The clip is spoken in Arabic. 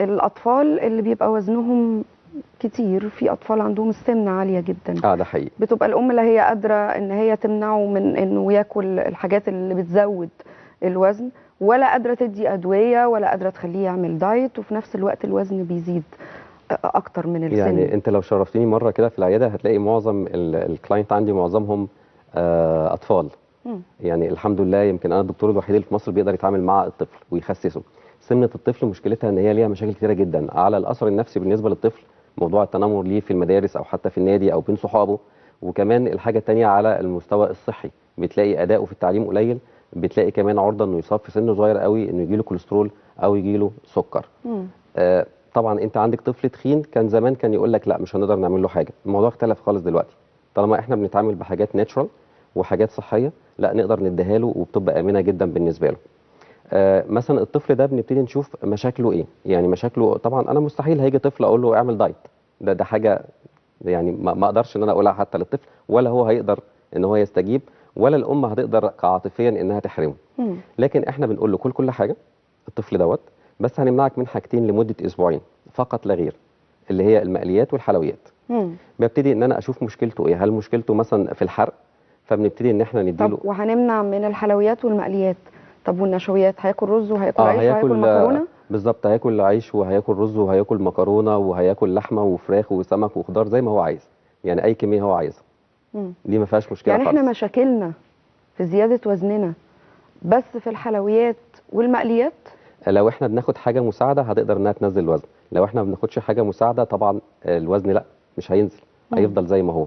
الاطفال اللي بيبقى وزنهم كتير، في اطفال عندهم السمنه عاليه جدا، ده حقيقي. بتبقى الام لا هي قادره ان هي تمنعه من انه ياكل الحاجات اللي بتزود الوزن، ولا قادره تدي ادويه، ولا قادره تخليه يعمل دايت، وفي نفس الوقت الوزن بيزيد اكتر من السن. يعني انت لو شرفتني مره كده في العياده هتلاقي معظم الكلاينت عندي معظمهم اطفال. يعني الحمد لله يمكن انا الدكتور الوحيد اللي في مصر بيقدر يتعامل مع الطفل ويخسسه. سمنه الطفل مشكلتها ان هي ليها مشاكل كتيره جدا على الاثر النفسي بالنسبه للطفل، موضوع التنمر ليه في المدارس او حتى في النادي او بين صحابه، وكمان الحاجه الثانيه على المستوى الصحي، بتلاقي اداؤه في التعليم قليل، بتلاقي كمان عرضه انه يصاب في سن صغير قوي انه يجيله كوليسترول او يجيله سكر. آه طبعا انت عندك طفل تخين، كان زمان كان يقول لك لا مش هنقدر نعمل له حاجه، الموضوع اختلف خالص دلوقتي. طالما احنا بنتعامل بحاجات ناتشرال وحاجات صحيه، لا نقدر نديها له وبتبقى امنه جدا بالنسبه له. مثلا الطفل ده بنبتدي نشوف مشاكله ايه. يعني مشاكله طبعا انا مستحيل هيجي طفل اقول له اعمل دايت، ده حاجه يعني ما اقدرش ان انا اقولها حتى للطفل، ولا هو هيقدر ان هو يستجيب، ولا الام هتقدر عاطفيا انها تحرمه. لكن احنا بنقول له كل حاجه الطفل دوت، بس هنمنعك من حاجتين لمده اسبوعين فقط لا غير، اللي هي المقليات والحلويات. ببتدي ان انا اشوف مشكلته ايه، هل مشكلته مثلا في الحرق، فبنبتدي ان احنا نديله. طب وهنمنع من الحلويات والمقليات، طب والنشويات هياكل رز وهياكل عيش وهياكل هياكل مكرونه؟ بالظبط، هياكل عيش وهياكل رز وهياكل مكرونه وهياكل لحمه وفراخ وسمك وخضار زي ما هو عايز، يعني اي كميه هو عايزها. دي ما فيهاش مشكله يعني خالص. احنا مشاكلنا في زياده وزننا بس في الحلويات والمقليات؟ لو احنا بناخد حاجه مساعده هتقدر انها تنزل الوزن، لو احنا ما بناخدش حاجه مساعده طبعا الوزن لا مش هينزل، هيفضل زي ما هو.